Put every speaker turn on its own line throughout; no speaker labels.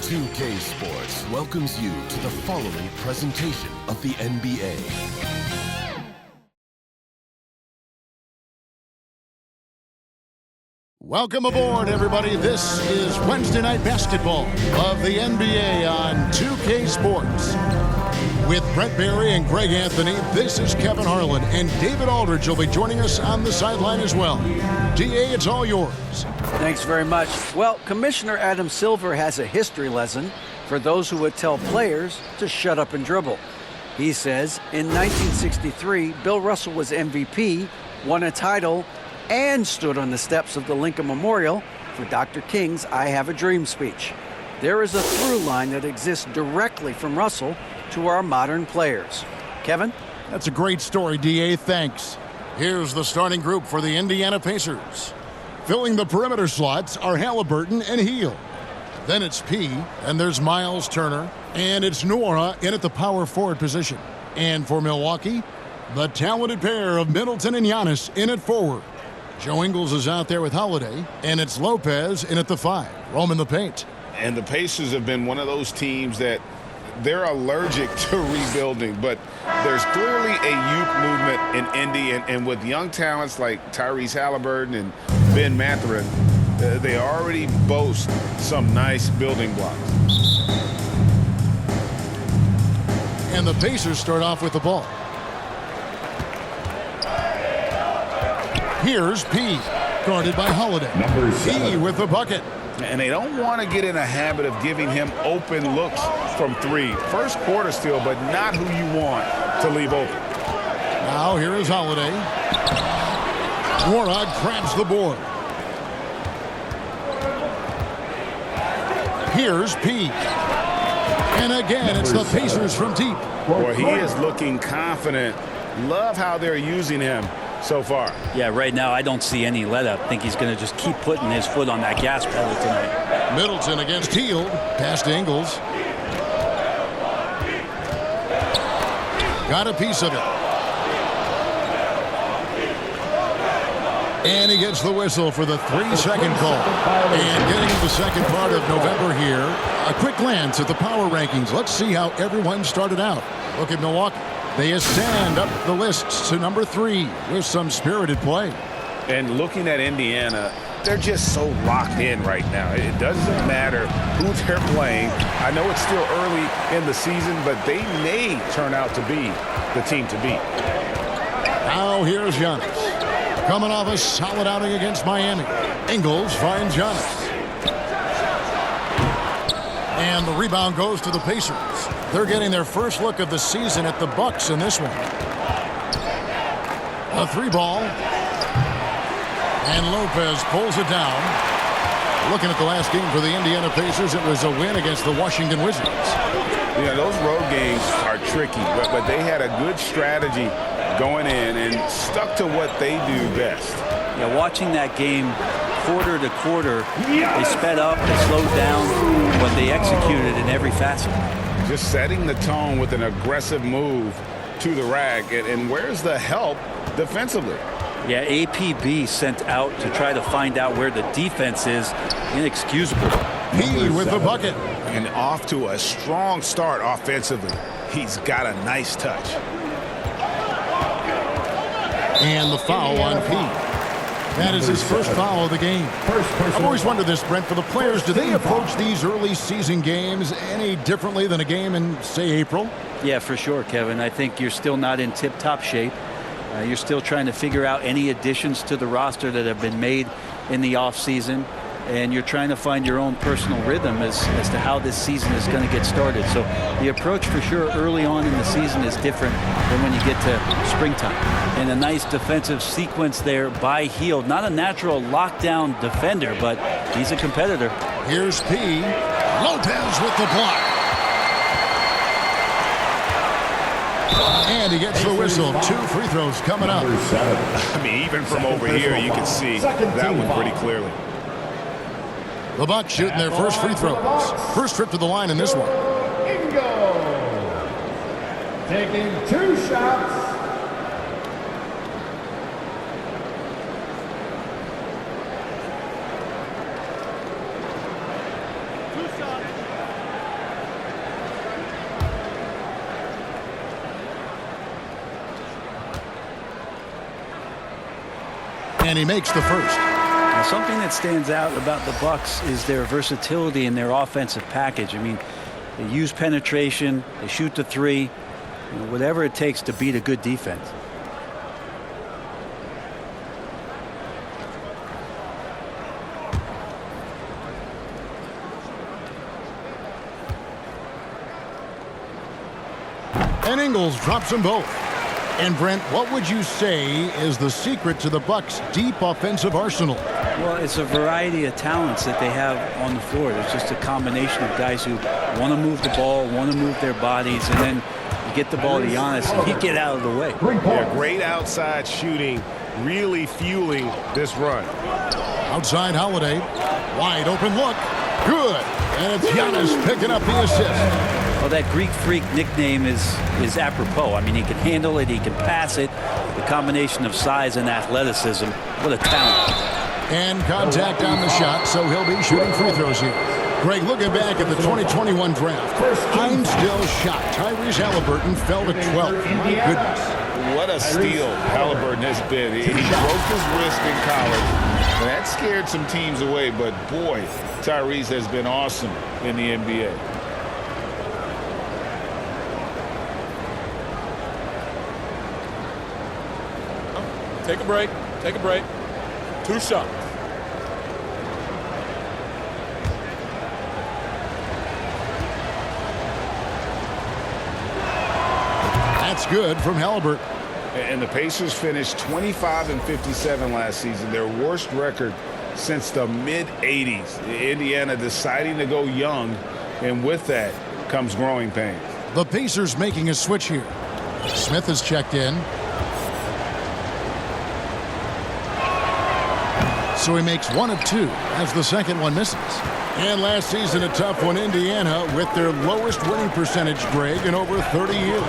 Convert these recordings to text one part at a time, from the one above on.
2K Sports welcomes you to the following presentation of the NBA.
Welcome aboard, everybody. This is Wednesday Night Basketball of the NBA on 2K Sports. With Brent Barry and Greg Anthony, this is Kevin Harlan, and David Aldridge will be joining us on the sideline as well. DA, it's all yours.
Thanks very much. Well, Commissioner Adam Silver has a history lesson for those who would tell players to shut up and dribble. He says in 1963, Bill Russell was MVP, won a title, and stood on the steps of the Lincoln Memorial for Dr. King's I Have a Dream speech. There is a through line that exists directly from Russell to our modern players. Kevin?
That's a great story, DA. Thanks. Here's the starting group for the Indiana Pacers. Filling the perimeter slots are Halliburton and Hield. Then it's P, and there's Miles Turner, and it's Nora in at the power forward position. And for Milwaukee, the talented pair of Middleton and Giannis in at forward. Joe Ingles is out there with Holiday, and it's Lopez in at the 5, roaming the paint.
And the Pacers have been one of those teams that they're allergic to rebuilding, but there's clearly a youth movement in Indy, and with young talents like Tyrese Halliburton and Ben Mathurin, they already boast some nice building blocks.
And the Pacers start off with the ball. Here's P, guarded by Holiday. P with the bucket.
And they don't want to get in a habit of giving him open looks from three. First quarter still, but not who you want to leave open.
Now here is Holiday. Warnock grabs the board. Here's P. And again, it's the Pacers from deep.
Boy, he is looking confident. Love how they're using him so far.
Yeah, right now I don't see any let up. I think he's going to just keep putting his foot on that gas pedal tonight.
Middleton against Hield. Pass to Ingles. Got a piece of it. And he gets the whistle for the 3-second call. And getting into the second part of November here, a quick glance at the power rankings. Let's see how everyone started out. Look at Milwaukee. They ascend up the lists to number 3 with some spirited play.
And looking at Indiana, they're just so locked in right now. It doesn't matter who they're playing. I know it's still early in the season, but they may turn out to be the team to beat.
Now here's Giannis. Coming off a solid outing against Miami. Ingles finds Giannis. And the rebound goes to the Pacers. They're getting their first look of the season at the Bucks in this one. A 3-ball. And Lopez pulls it down. Looking at the last game for the Indiana Pacers, it was a win against the Washington Wizards.
Yeah, those road games are tricky, but they had a good strategy going in and stuck to what they do best.
Yeah, watching that game quarter to quarter, they sped up, they slowed down, but they executed in every facet.
Just setting the tone with an aggressive move to the rack. And where's the help defensively?
Yeah, APB sent out to try to find out where the defense is. Inexcusable.
He with the bucket.
And off to a strong start offensively. He's got a nice touch.
And the foul on P. That is his first foul of the game. I've always wondered this, Brent, for the players, do they approach these early season games any differently than a game in, say, April?
Yeah, for sure, Kevin. I think you're still not in tip-top shape. You're still trying to figure out any additions to the roster that have been made in the offseason, and you're trying to find your own personal rhythm as to how this season is going to get started. So the approach for sure early on in the season is different than when you get to springtime. And a nice defensive sequence there by Hield. Not a natural lockdown defender, but he's a competitor.
Here's P. Lopez with the block. And he gets the whistle. 2 free throws coming up.
I mean, even from over here, you can see that one pretty clearly.
The Bucks shooting their first free throws. First trip to the line in this one.
Taking 2 shots.
And he makes the first.
Now, something that stands out about the Bucks is their versatility in their offensive package. I mean, they use penetration, they shoot the three, whatever it takes to beat a good defense.
And Ingles drops them both. And Brent, what would you say is the secret to the Bucks' deep offensive arsenal?
Well, it's a variety of talents that they have on the floor. There's just a combination of guys who want to move the ball, want to move their bodies, and then you get the ball to Giannis and you get out of the way.
Yeah, great outside shooting, really fueling this run.
Outside Holiday, wide open look, good. And it's Giannis picking up the assist.
Well, that Greek Freak nickname is apropos. I mean, he can handle it, he can pass it. The combination of size and athleticism, what a talent.
And contact on the shot, so he'll be shooting free throws here. Greg, looking back at the 2021 draft, I'm still shocked. Tyrese Halliburton fell to 12th. My goodness.
What a steal Halliburton has been. He broke his wrist in college. And that scared some teams away, but boy, Tyrese has been awesome in the NBA.
Take a break. Take a break. 2 shots.
That's good from Halliburton.
And the Pacers finished 25-57 last season, their worst record since the mid-'80s. Indiana deciding to go young, and with that comes growing pains.
The Pacers making a switch here. Smith is checked in. So he makes 1 of 2 as the second one misses. And last season, a tough one, Indiana, with their lowest winning percentage, Greg, in over 30 years.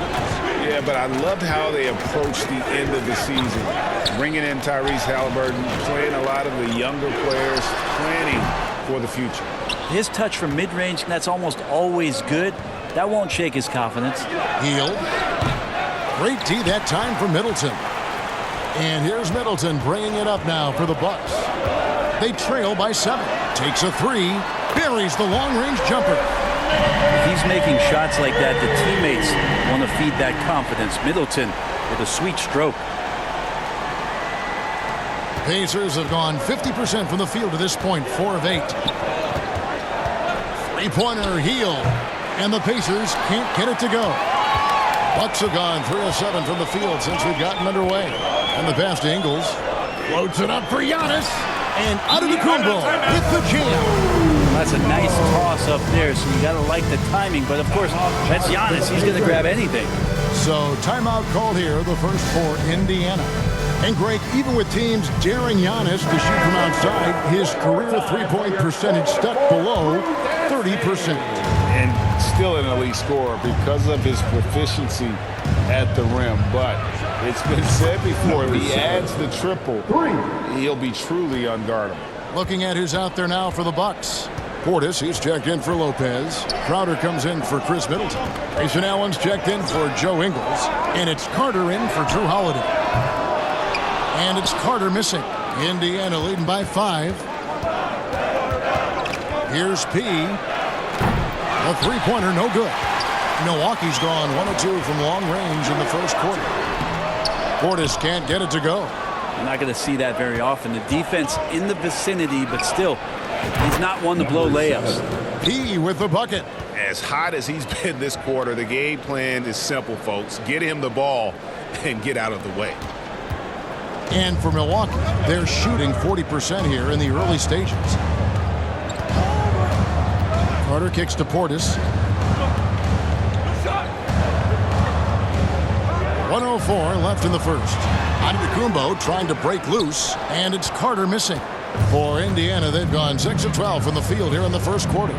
Yeah, but I loved how they approached the end of the season. Bringing in Tyrese Halliburton, playing a lot of the younger players, planning for the future.
His touch from mid-range, that's almost always good. That won't shake his confidence.
Hield. Great D that time for Middleton. And here's Middleton bringing it up now for the Bucks. They trail by 7. Takes a 3. Buries the long-range jumper.
If he's making shots like that, the teammates want to feed that confidence. Middleton with a sweet stroke.
Pacers have gone 50% from the field to this point, 4 of 8. Three-pointer, Hield. And the Pacers can't get it to go. Bucks have gone 3 of 7 from the field since we've gotten underway. And the pass to Ingles. Floats it up for Giannis. And Undefeated with the jam.
That's a nice toss up there, so you got to like the timing. But, of course, that's Giannis. He's going to grab anything.
So timeout called here, the first for Indiana. And, Greg, even with teams daring Giannis to shoot from outside, his career three-point percentage stuck below 30%.
And still an elite scorer because of his proficiency at the rim. But it's been said before, if he adds the triple, he'll be truly unguardable.
Looking at who's out there now for the Bucks. Portis, he's checked in for Lopez. Crowder comes in for Chris Middleton. Grayson Allen's checked in for Joe Ingles. And it's Carter in for Drew Holiday. And it's Carter missing. Indiana leading by 5. Here's P. A three-pointer, no good. Milwaukee's gone 1 of 2 from long range in the first quarter. Portis can't get it to go.
You're not going to see that very often. The defense in the vicinity, but still, he's not one to blow layups.
P with the bucket.
As hot as he's been this quarter, the game plan is simple, folks. Get him the ball and get out of the way.
And for Milwaukee, they're shooting 40% here in the early stages. Carter kicks to Portis. 1:04 left in the first. Antetokounmpo trying to break loose, and it's Carter missing. For Indiana, they've gone 6 of 12 from the field here in the first quarter.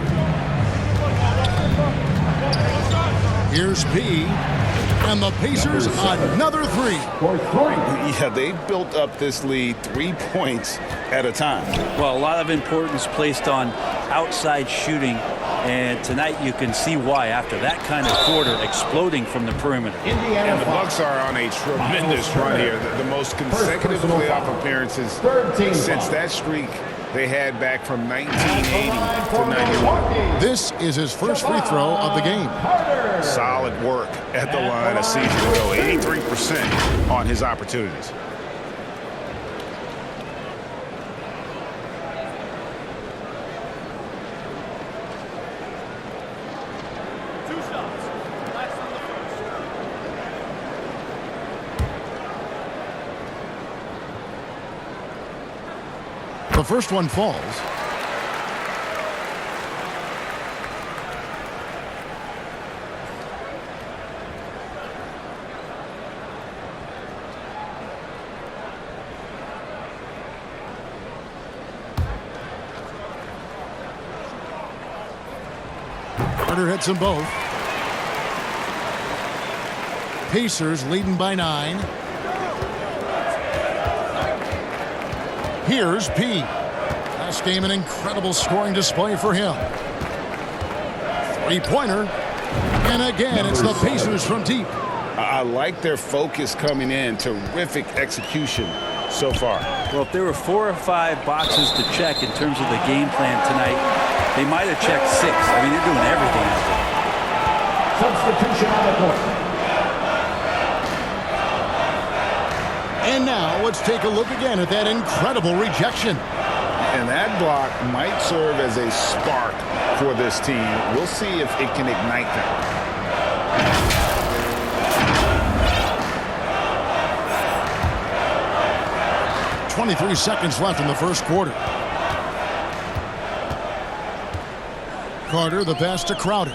Here's P. And the Pacers another three.
Yeah, they built up this lead 3 points at a time.
Well, a lot of importance placed on outside shooting, and tonight you can see why after that kind of quarter exploding from the perimeter.
And the Bucks are on a tremendous run here. The most consecutive playoff appearances since that streak they had back from 1980 to 91.
This is his first free throw of the game.
Solid work at the line a season ago. 83% on his opportunities.
The first one falls. Carter hits them both. Pacers leading by 9. Here's P. Last game, an incredible scoring display for him. Three-pointer. And again, it's the Pacers from deep.
I like their focus coming in. Terrific execution so far.
Well, if there were 4 or 5 boxes to check in terms of the game plan tonight, they might have checked 6. I mean, they're doing everything out there.
Substitution on the court.
And now let's take a look again at that incredible rejection.
And that block might serve as a spark for this team. We'll see if it can ignite them.
.23 seconds left in the first quarter. Carter, the pass to Crowder.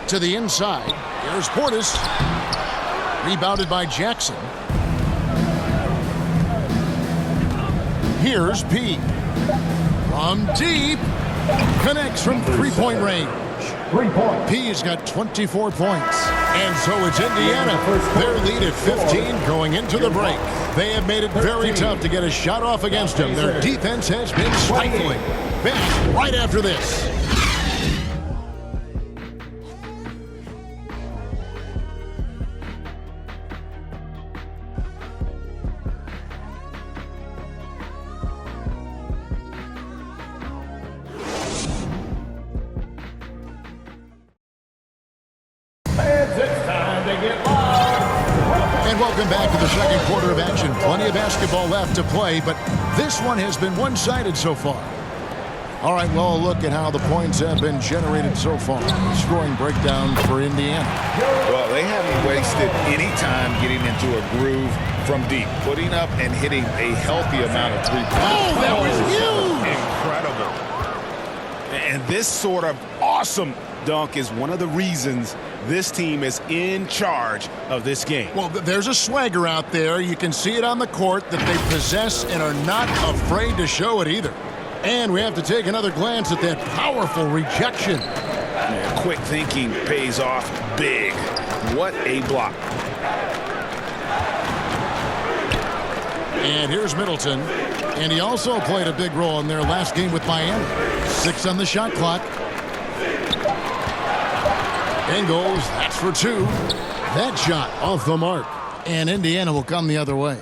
To the inside. Here's Portis. Rebounded by Jackson. Here's P. From deep. Connects from three-point range.
3 points.
P's got 24 points. And so it's Indiana. Their lead at 15 going into the break. They have made it very tough to get a shot off against them. Their defense has been stifling. Back right after this. Welcome back to the second quarter of action. Plenty of basketball left to play, but this one has been one-sided so far. All right, well, a look at how the points have been generated so far. Scoring breakdown for Indiana.
Well, they haven't wasted any time getting into a groove from deep, putting up and hitting a healthy amount of three-pointers.
Oh, that was huge!
Incredible. And this sort of awesome dunk is one of the reasons this team is in charge of this game.
Well, there's a swagger out there. You can see it on the court that they possess and are not afraid to show it either. And we have to take another glance at that powerful rejection.
Yeah, quick thinking pays off big. What a block.
And here's Middleton. And he also played a big role in their last game with Miami. 6 on the shot clock. Ingles, that's for 2. That shot off the mark. And Indiana will come the other way.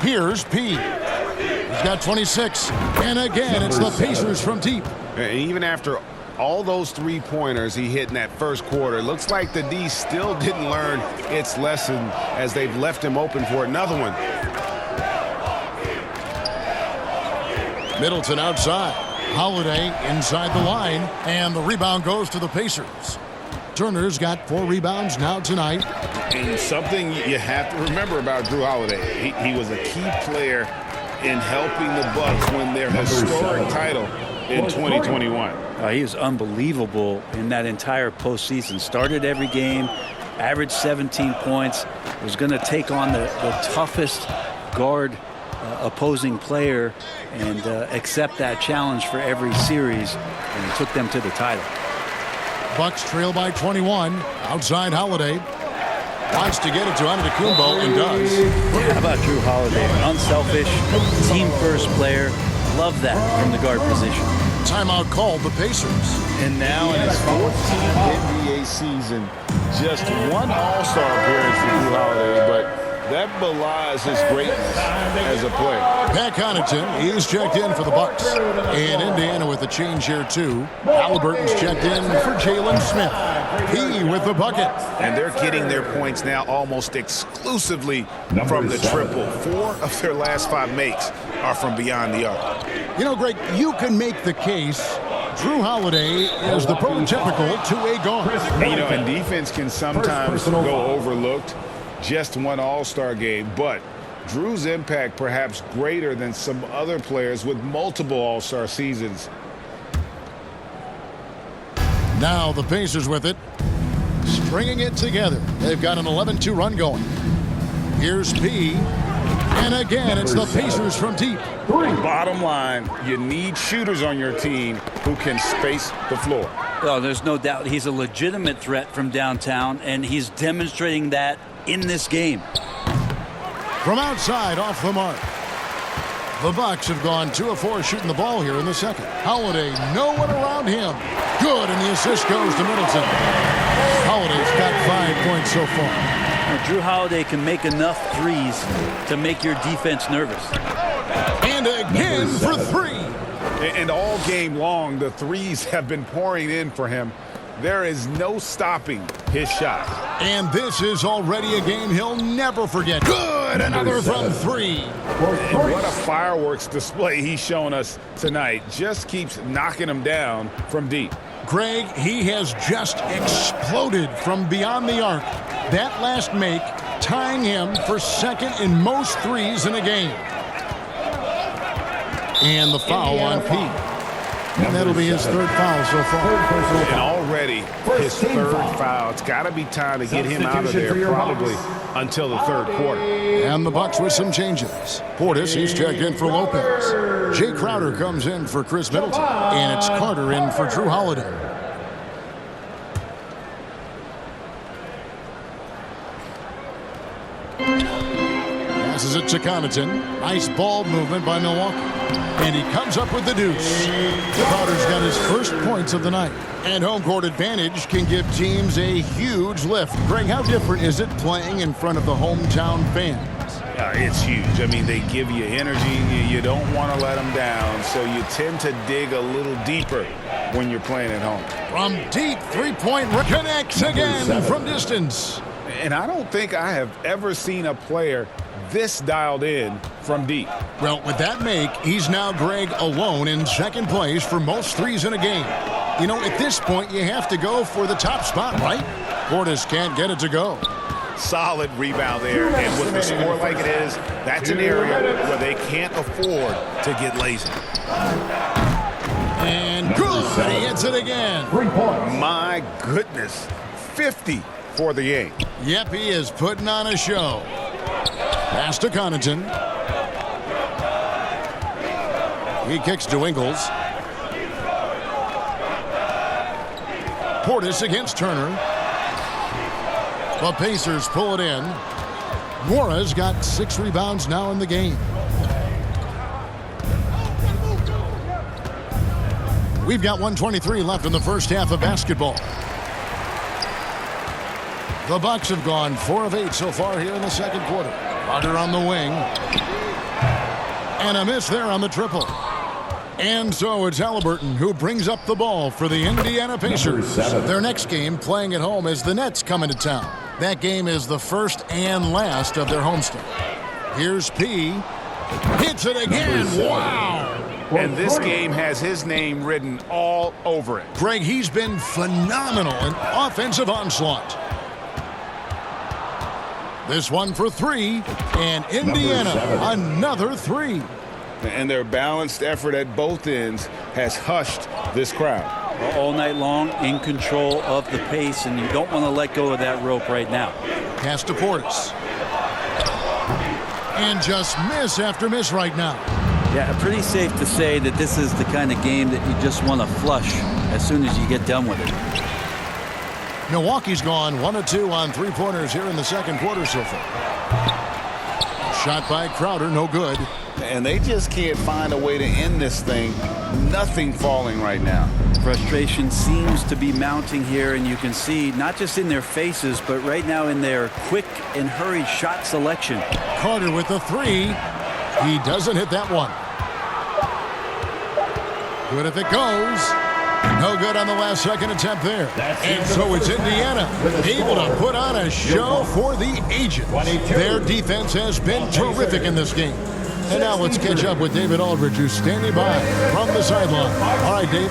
Here's P. He's got 26. And again, it's the Pacers from deep.
And even after all those three-pointers he hit in that first quarter, it looks like the D still didn't learn its lesson as they've left him open for another one.
Middleton outside. Holiday inside the line, and the rebound goes to the Pacers. Turner's got 4 rebounds now tonight.
And something you have to remember about Drew Holiday, he was a key player in helping the Bucks win their historic title in 2021.
He was unbelievable in that entire postseason. Started every game, averaged 17 points, was going to take on the toughest guard opposing player and accept that challenge for every series, and it took them to the title.
Bucks trail by 21. Outside Holiday. Wants to get it to Antetokounmpo and does.
How about Drew Holiday? Unselfish, team-first player. Love that from the guard position.
Timeout called the Pacers.
And now in his 14th NBA season, just one All-Star appearance for Drew Holiday, but that belies his greatness as a player.
Pat Connaughton, he's checked in for the Bucks. And Indiana with a change here, too. Halliburton's checked in for Jalen Smith. He with the bucket.
And they're getting their points now almost exclusively from the triple. 4 of their last 5 makes are from beyond the arc.
You know, Greg, you can make the case Drew Holiday is the prototypical two-way guard.
And, you know, and defense can sometimes go overlooked. Just one All-Star game, but Drew's impact perhaps greater than some other players with multiple All-Star seasons.
Now the Pacers with it, stringing it together. They've got an 11-2 run going. Here's P, and again it's the Pacers from deep.
Bottom line, you need shooters on your team who can space the floor.
Oh, there's no doubt he's a legitimate threat from downtown, and he's demonstrating that in this game.
From outside, off the mark. The Bucks have gone 2 of 4 shooting the ball here in the second. Holiday, no one around him. Good, and the assist goes to Middleton. Holiday's got 5 points so far.
Now, Drew Holiday can make enough threes to make your defense nervous.
And again for 3.
And all game long, the threes have been pouring in for him. There is no stopping his shot.
And this is already a game he'll never forget. Good! Another from 3.
And what a fireworks display he's shown us tonight. Just keeps knocking them down from deep.
Greg, he has just exploded from beyond the arc. That last make tying him for second in most threes in a game. And the foul on P. And that'll be his 3rd foul so far.
And already his 3rd foul. It's got to be time to get him out of there probably until the 3rd quarter.
And the Bucks with some changes. Portis, he's checked in for Lopez. Jay Crowder comes in for Chris Middleton. And it's Carter in for Drew Holiday. Passes it to Connaughton. Nice ball movement by Milwaukee. And he comes up with the deuce. Crowder's got his first points of the night. And home court advantage can give teams a huge lift. Greg, how different is it playing in front of the hometown fans?
It's huge. I mean, they give you energy. You don't want to let them down, so you tend to dig a little deeper when you're playing at home.
From deep, 3-point connects again from distance.
And I don't think I have ever seen a player this dialed in from deep.
Well, with that make, he's now, Greg, alone in second place for most threes in a game. You know, at this point, you have to go for the top spot, right? Portis can't get it to go.
Solid rebound there, and with the score like it is, that's an area where they can't afford to get lazy.
And good, he hits it again.
3 points.
My goodness, 50 for the game.
Yep, he is putting on a show. Pass to Connaughton. He kicks to Ingles. Portis against Turner. The Pacers pull it in. Shorez got 6 rebounds now in the game. We've got 1:23 left in the first half of basketball. The Bucks have gone 4 of 8 so far here in the second quarter. Carter on the wing. And a miss there on the triple. And so it's Halliburton who brings up the ball for the Indiana Pacers. Their next game playing at home as the Nets come into town. That game is the first and last of their homestand. Here's P. Hits it again. Wow.
And this game has his name written all over it.
Greg, he's been phenomenal in offensive onslaught. This one for 3, and Indiana another 3.
And their balanced effort at both ends has hushed this crowd.
All night long, in control of the pace, and you don't want to let go of that rope right now.
Pass to Portis. And just miss after miss right now.
Yeah, pretty safe to say that this is the kind of game that you just want to flush as soon as you get done with it.
Milwaukee's gone 1 of 2 on three-pointers here in the second quarter so far. Shot by Crowder, no good.
And they just can't find a way to end this thing. Nothing falling right now.
Frustration seems to be mounting here, and you can see not just in their faces, but right now in their quick and hurried shot selection.
Carter with the three. He doesn't hit that one. Good if it goes. No good on the last second attempt there. And so it's Indiana able to put on a show for the ages. Their defense has been terrific in this game. And now let's catch up with David Aldridge, who's standing by from the sideline. All right, Dave.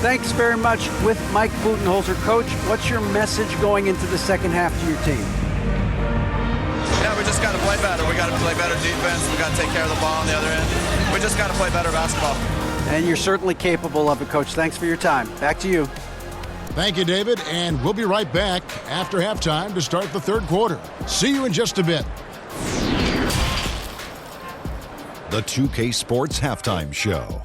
Thanks very much. With Mike Budenholzer, Coach, what's your message going into the second half to your team?
Yeah, we just got to play better. We got to play better defense. We got to take care of the ball on the other end. We just got to play better basketball.
And you're certainly capable of it, Coach. Thanks for your time. Back to you.
Thank you, David. And we'll be right back after halftime to start the third quarter. See you in just a bit.
The 2K Sports Halftime Show.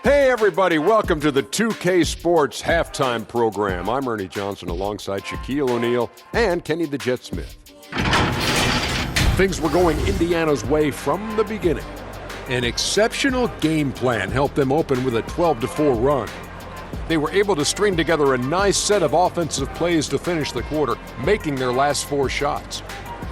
Hey everybody, welcome to the 2K Sports Halftime Program. I'm Ernie Johnson alongside Shaquille O'Neal and Kenny the Jet Smith. Things were going Indiana's way from the beginning. An exceptional game plan helped them open with a 12-4 run. They were able to string together a nice set of offensive plays to finish the quarter, making their last 4 shots.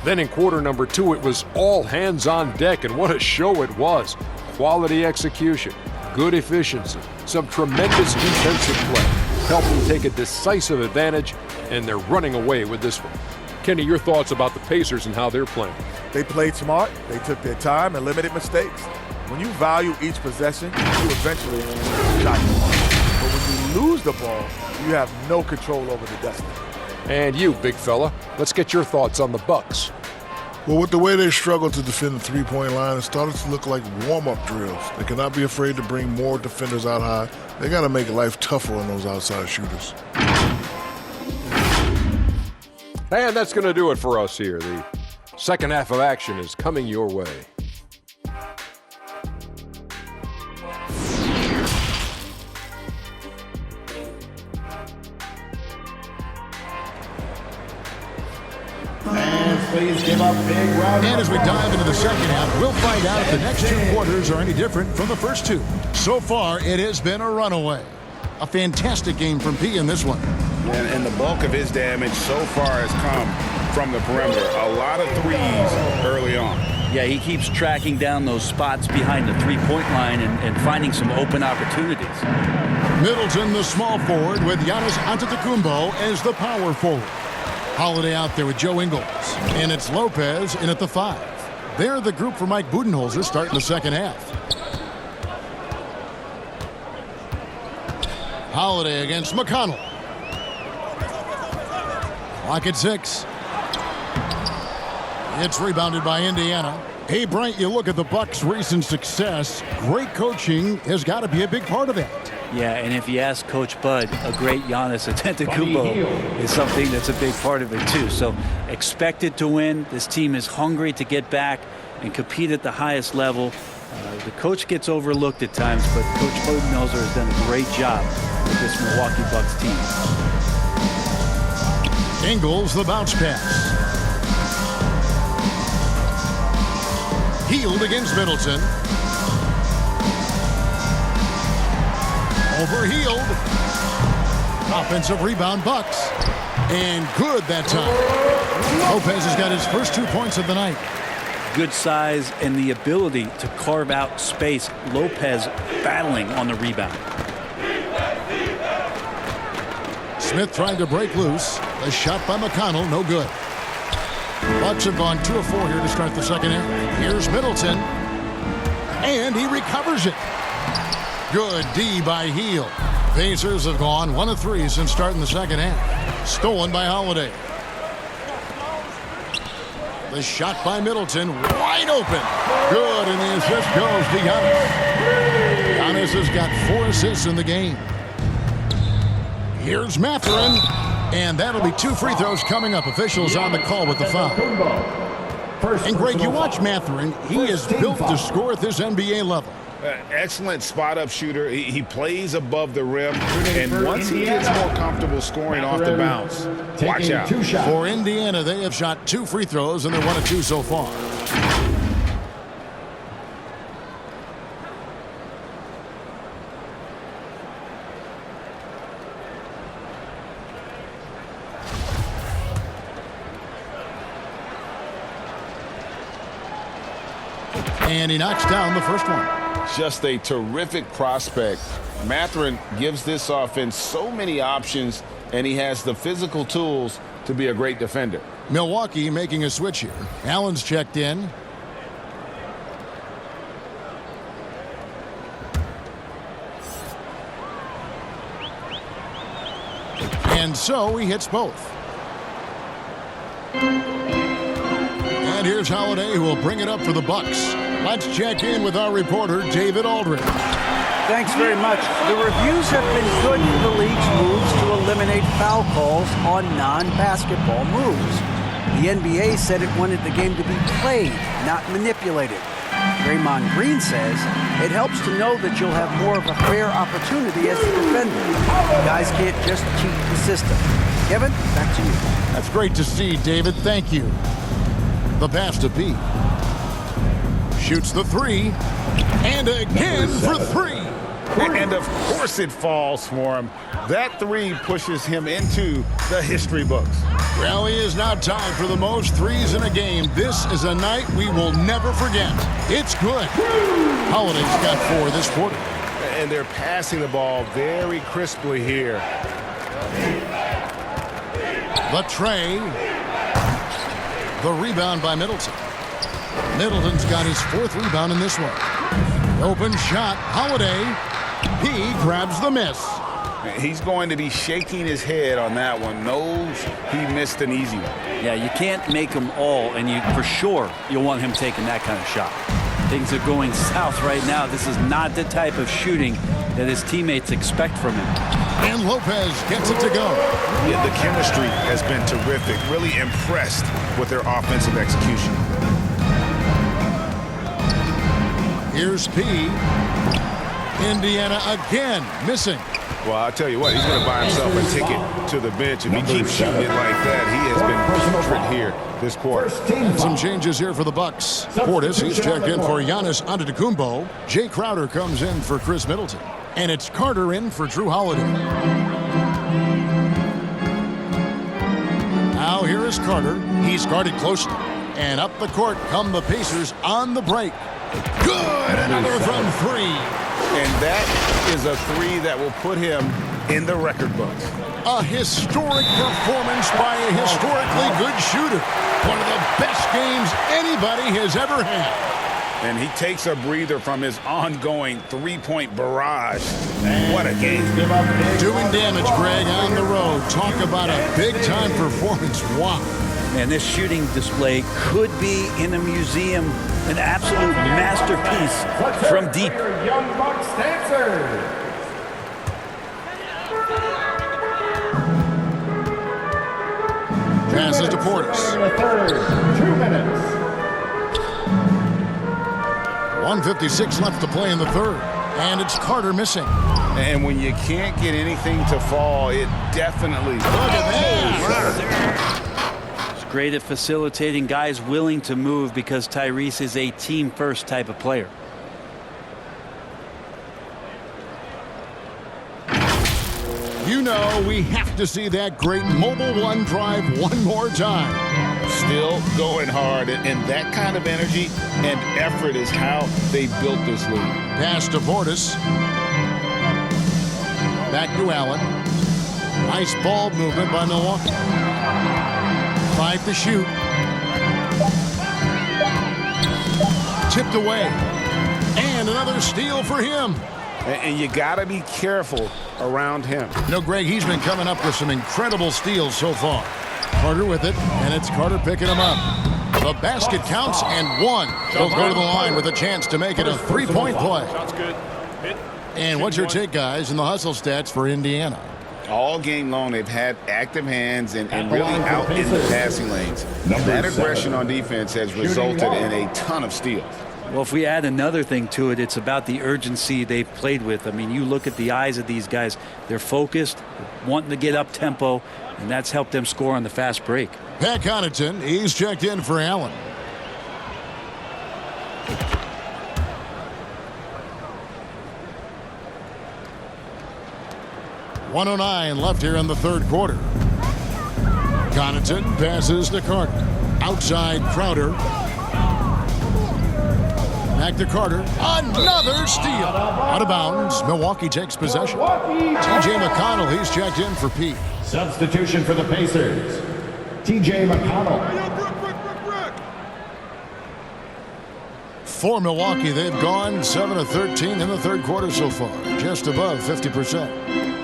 Then in quarter number 2, it was all hands on deck, and what a show it was. Quality execution, good efficiency, some tremendous defensive play, helped them take a decisive advantage, and they're running away with this one. Kenny, your thoughts about the Pacers and how they're playing?
They played smart, they took their time and limited mistakes. When you value each possession, you eventually shot. But when you lose the ball, you have no control over the destiny.
And you, big fella, let's get your thoughts on the Bucks.
Well, with the way they struggled to defend the three-point line, it started to look like warm-up drills. They cannot be afraid to bring more defenders out high. They got to make life tougher on those outside shooters.
And that's going to do it for us here. The second half of action is coming your way.
And as we dive into the second half, we'll find out if the next 2 quarters are any different from the first 2. So far, it has been a runaway. A fantastic game from P in this one.
And the bulk of his damage so far has come from the perimeter. A lot of threes early on.
Yeah, he keeps tracking down those spots behind the three-point line and finding some open opportunities.
Middleton, the small forward, with Giannis Antetokounmpo as the power forward. Holiday out there with Joe Ingles. And it's Lopez in at the 5. They're the group for Mike Budenholzer starting the second half. Holiday against McConnell. Clock at 6. It's rebounded by Indiana. Hey, Bryant, you look at the Bucks' recent success. Great coaching has got to be a big part of that.
Yeah, and if you ask Coach Bud, a great Giannis Antetokounmpo is something that's a big part of it too. So expected to win. This team is hungry to get back and compete at the highest level. The coach gets overlooked at times, but Coach Budenholzer has done a great job with this Milwaukee Bucks team.
Ingles, the bounce pass. Healed against Middleton. Overhealed. Offensive rebound, Bucks. And good that time. Lopez has got his first 2 points of the night.
Good size and the ability to carve out space. Lopez battling on the rebound.
Smith trying to break loose. A shot by McConnell, no good. Bucks have gone 2 of 4 here to start the second half. Here's Middleton. And he recovers it. Good D by Heel. Pacers have gone 1 of 3 since starting the second half. Stolen by Holiday. The shot by Middleton, wide open. Good, and the assist goes to Giannis. Giannis has got 4 assists in the game. Here's Mathurin, and that'll be 2 free throws coming up. Officials on the call with the foul. And Greg, you watch Mathurin. He is built to score at this NBA level.
Excellent spot-up shooter. He plays above the rim, and once he gets more comfortable scoring off the bounce, watch out.
For Indiana, they have shot 2 free throws, and they're 1 of 2 so far. And he knocks down the first one.
Just a terrific prospect. Mathurin gives this offense so many options, and he has the physical tools to be a great defender.
Milwaukee making a switch here. Allen's checked in. And so he hits both. And here's Holiday, who will bring it up for the Bucks. Let's check in with our reporter, David Aldridge.
Thanks very much. The reviews have been good for the league's moves to eliminate foul calls on non-basketball moves. The NBA said it wanted the game to be played, not manipulated. Draymond Green says it helps to know that you'll have more of a fair opportunity as a defender. Guys can't just cheat the system. Kevin, back to you.
That's great to see, David. Thank you. The pass to P. Shoots the 3. And again for 3.
And of course it falls for him. That 3 pushes him into the history books.
Well, he is now tied for the most threes in a game. This is a night we will never forget. It's good. Holiday's got 4 this quarter.
And they're passing the ball very crisply here.
The tray. The rebound by Middleton. Middleton's got his 4th rebound in this one. Open shot. Holiday. He grabs the miss.
He's going to be shaking his head on that one. Knows he missed an easy one.
Yeah, you can't make them all, and for sure you'll want him taking that kind of shot. Things are going south right now. This is not the type of shooting that his teammates expect from him.
And Lopez gets it to go.
Yeah, the chemistry has been terrific. Really impressed with their offensive execution.
Here's P. Indiana again missing.
Well, I'll tell you what, he's going to buy himself a ticket to the bench. If he keeps shooting it like that, he has been putrid here this quarter.
Some changes here for the Bucks. Portis, he's checked in for Giannis Antetokounmpo. Jay Crowder comes in for Chris Middleton. And it's Carter in for Drew Holiday. Now here is Carter. He's guarded closely. And up the court come the Pacers on the break. Good! Another from 3.
And that is a 3 that will put him in the record books.
A historic performance by a historically good shooter. One of the best games anybody has ever had.
And he takes a breather from his ongoing 3-point barrage. What a game.
Doing damage, Greg, on the road. Talk about a big-time performance. Wow.
And this shooting display could be in a museum, an absolute masterpiece from deep.
Young Bucks dancer.
Passes to Portis.
2 minutes.
1:56 left to play in the third. And it's Carter missing.
And when you can't get anything to fall, it definitely... Look at that!
Great at facilitating guys willing to move because Tyrese is a team-first type of player.
You know, we have to see that great mobile one drive one more time.
Still going hard, and that kind of energy and effort is how they built this league.
Pass to Portis. Back to Allen. Nice ball movement by Milwaukee. 5 to shoot. Tipped away. And another steal for him.
And you got to be careful around him.
You know, Greg, he's been coming up with some incredible steals so far. Carter with it, and it's Carter picking him up. The basket counts, and 1. He'll go to the line with a chance to make it a 3-point play.
Sounds good.
And what's your take, guys, in the hustle stats for Indiana?
All game long, they've had active hands and really out in the passing lanes. That aggression on defense has resulted in a ton of steals.
Well, if we add another thing to it, it's about the urgency they've played with. I mean, you look at the eyes of these guys. They're focused, wanting to get up tempo, and that's helped them score on the fast break.
Pat Connaughton, he's checked in for Allen. .109 left here in the third quarter. Connaughton passes to Carter. Outside Crowder. Back to Carter. Another steal. Out of bounds. Milwaukee takes possession. T.J. McConnell, he's checked in for Pete.
Substitution for the Pacers. T.J. McConnell.
For Milwaukee, they've gone 7 of 13 in the third quarter so far. Just above 50%.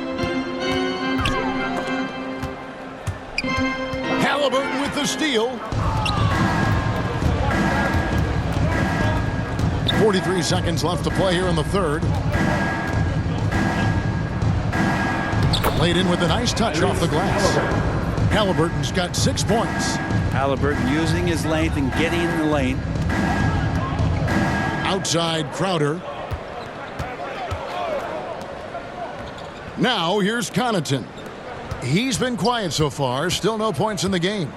Halliburton with the steal. 43 seconds left to play here in the third. Laid in with a nice touch off the glass. Halliburton's got 6 points.
Halliburton using his length and getting in the lane.
Outside Crowder. Now here's Connaughton. He's been quiet so far. Still no points in the game.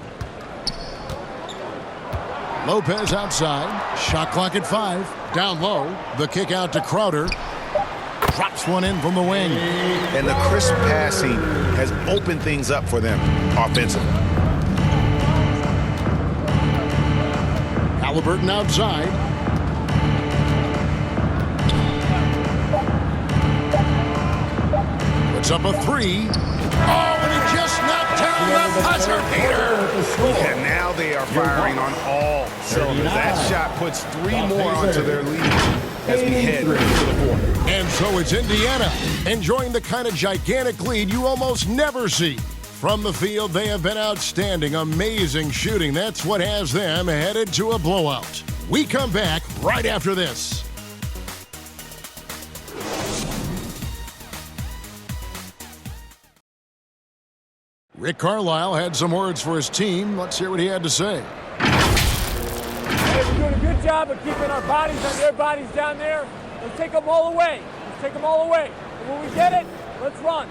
Lopez outside. Shot clock at 5. Down low. The kick out to Crowder. Drops one in from the wing.
And the crisp passing has opened things up for them offensively.
Halliburton outside. Puts up a 3. Oh, and he just knocked down the buzzer beater.
And now they are firing on all cylinders. That shot puts 3 more onto their lead as we head into the fourth.
And so it's Indiana enjoying the kind of gigantic lead you almost never see. From the field, they have been outstanding. Amazing shooting. That's what has them headed to a blowout. We come back right after this. Rick Carlisle had some words for his team. Let's hear what he had to say.
Hey, we're doing a good job of keeping our bodies on their bodies down there. Let's take them all away. Let's take them all away. And when we get it, let's run.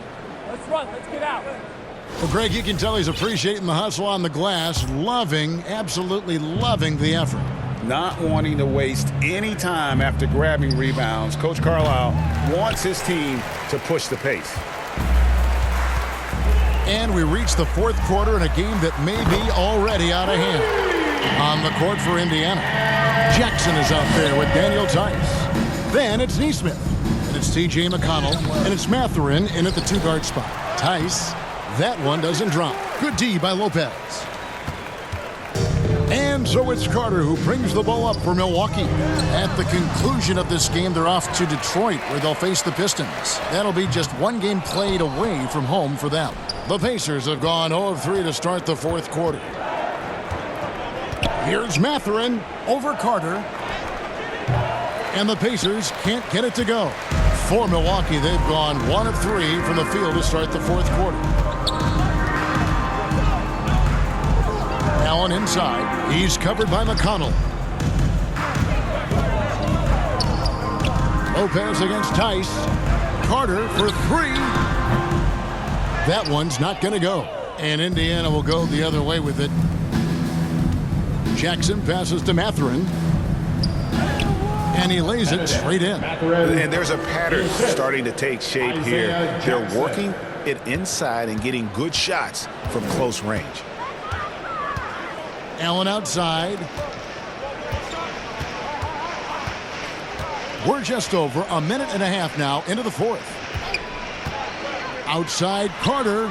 Let's run. Let's get out.
Well, Greg, you can tell he's appreciating the hustle on the glass. Loving, absolutely loving the effort.
Not wanting to waste any time after grabbing rebounds. Coach Carlisle wants his team to push the pace.
And we reach the fourth quarter in a game that may be already out of hand. On the court for Indiana, Jackson is out there with Daniel Tice. Then it's Neesmith, and it's T.J. McConnell, and it's Mathurin in at the 2-guard spot. Tice, that one doesn't drop. Good D by Lopez. And so it's Carter who brings the ball up for Milwaukee. At the conclusion of this game, they're off to Detroit, where they'll face the Pistons. That'll be just one game played away from home for them. The Pacers have gone 0 of 3 to start the fourth quarter. Here's Mathurin over Carter. And the Pacers can't get it to go. For Milwaukee, they've gone 1 of 3 from the field to start the fourth quarter. Allen inside. He's covered by McConnell. Lopez against Tice. Carter for 3. That one's not going to go. And Indiana will go the other way with it. Jackson passes to Mathurin. And he lays it straight in.
And there's a pattern starting to take shape here. They're working it inside and getting good shots from close range.
Allen outside. We're just over a minute and a half now into the fourth. Outside Carter.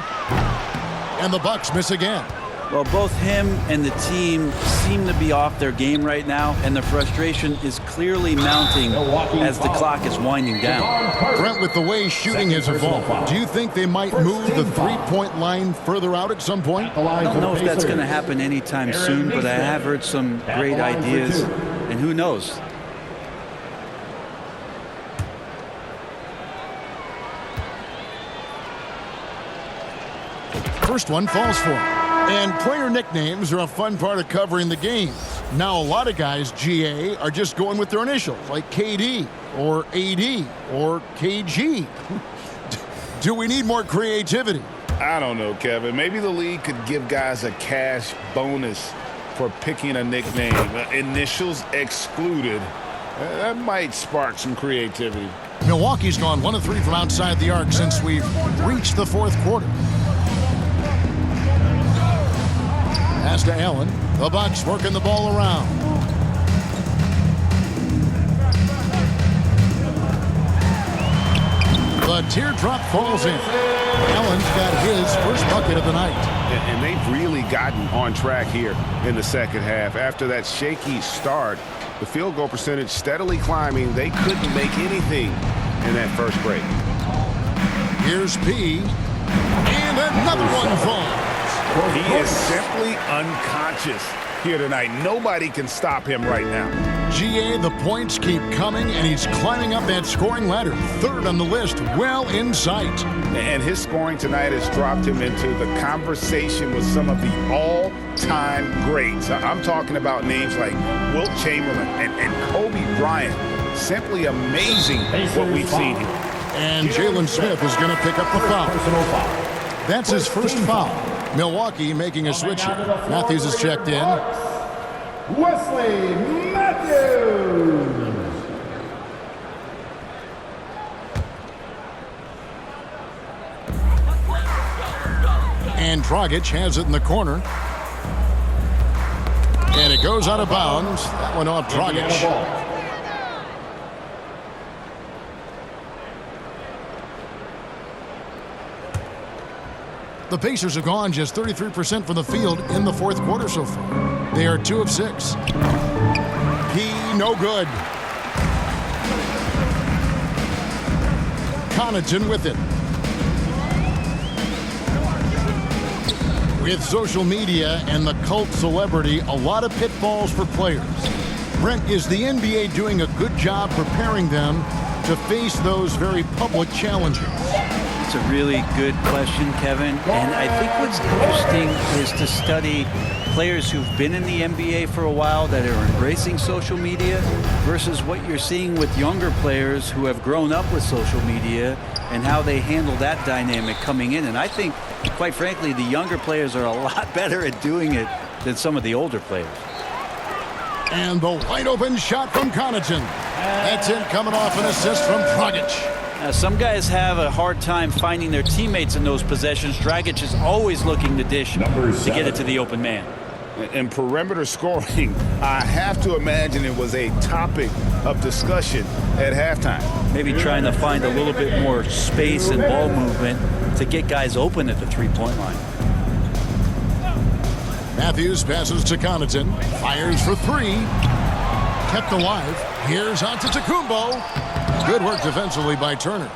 And the Bucks miss again.
Well, both him and the team seem to be off their game right now, and the frustration is clearly mounting as the clock is winding down.
Brent, with the way shooting has evolved, do you think they might move the three-point line further out at some point?
I don't know if that's going to happen anytime soon, but I have heard some great ideas, and who knows?
first one falls for him. And player nicknames are a fun part of covering the games. Now, a lot of guys, GA, are just going with their initials, like KD, or AD, or KG. Do we need more creativity?
I don't know, Kevin. Maybe the league could give guys a cash bonus for picking a nickname. Initials excluded. That might spark some creativity.
Milwaukee's gone 1 of 3 from outside the arc since we've reached the fourth quarter. Pass to Allen. The Bucks working the ball around. The teardrop falls in. Allen's got his first bucket of the night.
And they've really gotten on track here in the second half. After that shaky start, the field goal percentage steadily climbing. They couldn't make anything in that first break.
Here's P. And another one falls.
He is simply unconscious here tonight. Nobody can stop him right now.
GA, the points keep coming, and he's climbing up that scoring ladder. Third on the list, well in sight.
And his scoring tonight has dropped him into the conversation with some of the all-time greats. I'm talking about names like Wilt Chamberlain and Kobe Bryant. Simply amazing what we've seen here.
And Jalen Smith is going to pick up the foul. That's his first foul. Milwaukee making a switch here. Matthews is checked in.
Wesley Matthews.
And Dragic has it in the corner. And it goes out of bounds. That one off Dragic. The Pacers have gone just 33% from the field in the fourth quarter so far. They are 2 of 6. P, no good. Connaughton with it. With social media and the cult celebrity, a lot of pitfalls for players. Brent, is the NBA doing a good job preparing them to face those very public challenges?
It's a really good question, Kevin. And I think what's interesting is to study players who've been in the NBA for a while that are embracing social media versus what you're seeing with younger players who have grown up with social media and how they handle that dynamic coming in. And I think, quite frankly, the younger players are a lot better at doing it than some of the older players.
And the wide open shot from Connaughton. That's it, coming off an assist from Dragic.
Some guys have a hard time finding their teammates in those possessions. Dragic is always looking to dish to get it to the open man.
In perimeter scoring, I have to imagine it was a topic of discussion at halftime.
Maybe trying to find a little bit more space and ball movement to get guys open at the three-point line.
Matthews passes to Connaughton. Fires for 3. Kept alive. Here's Antetokounmpo. Good work defensively by Turner.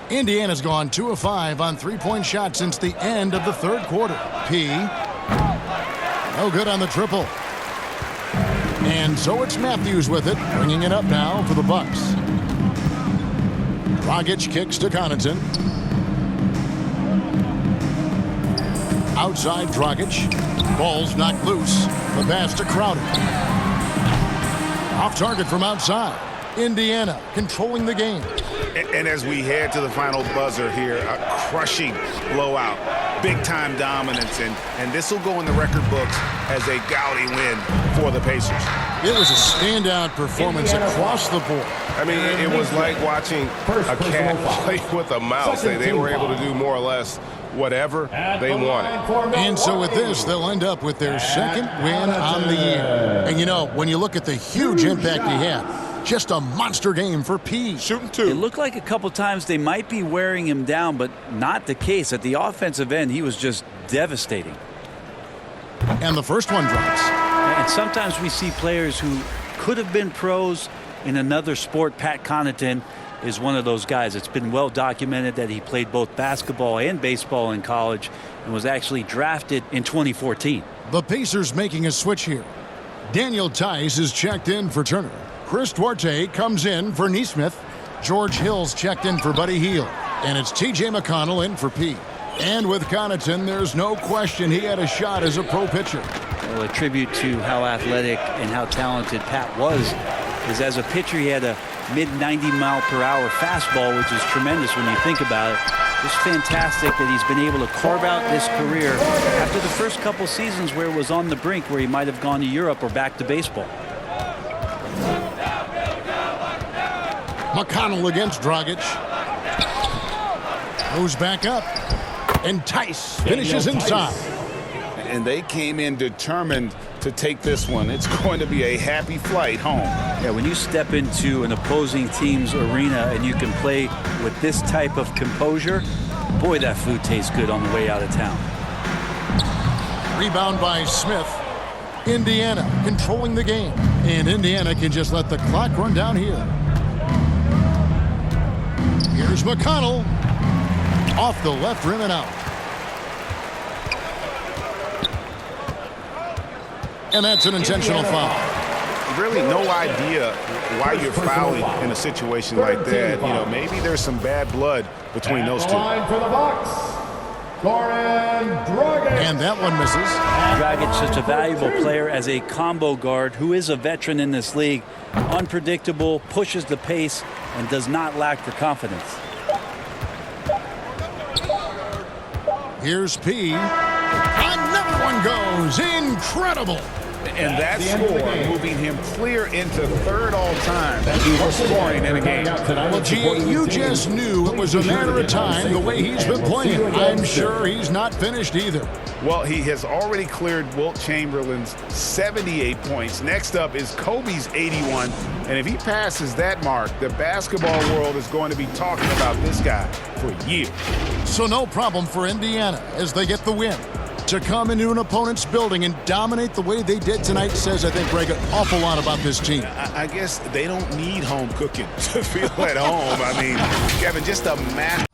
Indiana's gone 2 of 5 on three-point shots since the end of the third quarter. P. No good on the triple. And so it's Matthews with it, bringing it up now for the Bucks. Dragic kicks to Connaughton. Outside Dragic. Ball's knocked loose. The pass to Crowder. Off target from outside. Indiana controlling the game.
And as we head to the final buzzer here, a crushing blowout, big-time dominance, and this will go in the record books as a gaudy win for the Pacers.
It was a standout performance across the board.
I mean, it was like watching a cat play with a mouse. They were able to do more or less whatever they wanted.
And so with this, they'll end up with their second win on the year. And you know, when you look at the huge impact he had, just a monster game for P.
Shooting 2.
It looked like a couple times they might be wearing him down, but not the case. At the offensive end, he was just devastating.
And the first one drops.
And sometimes we see players who could have been pros in another sport. Pat Connaughton is one of those guys. It's been well documented that he played both basketball and baseball in college and was actually drafted in 2014.
The Pacers making a switch here. Daniel Tice is checked in for Turner. Chris Duarte comes in for Nesmith. George Hill's checked in for Buddy Hield. And it's T.J. McConnell in for P. And with Connaughton, there's no question he had a shot as a pro pitcher.
Well, a tribute to how athletic and how talented Pat was is as a pitcher he had a mid-90-mile-per-hour fastball, which is tremendous when you think about it. Just fantastic that he's been able to carve out this career after the first couple seasons where it was on the brink, where he might have gone to Europe or back to baseball.
McConnell against Dragic. Goes back up. And Tice finishes inside.
And they came in determined to take this one. It's going to be a happy flight home.
Yeah, when you step into an opposing team's arena and you can play with this type of composure, boy, that food tastes good on the way out of town.
Rebound by Smith. Indiana controlling the game. And Indiana can just let the clock run down here. Here's McConnell. Off the left rim and out. And that's an intentional foul.
Really no idea why you're fouling in a situation like that. You know, maybe there's some bad blood between those two.
And that one misses.
Dragic, such a valuable player as a combo guard who is a veteran in this league. Unpredictable, pushes the pace, and does not lack for confidence.
Here's P. Another one goes. Incredible.
And that score moving him clear into third all-time for scoring in a game.
Well, G.A., you just knew it was a matter of time the way he's been playing. I'm sure he's not finished either.
Well, he has already cleared Wilt Chamberlain's 78 points. Next up is Kobe's 81. And if he passes that mark, the basketball world is going to be talking about this guy for years.
So no problem for Indiana as they get the win. To come into an opponent's building and dominate the way they did tonight says, I think, Greg, an awful lot about this team.
I guess they don't need home cooking to feel at home. I mean, Kevin, just a massive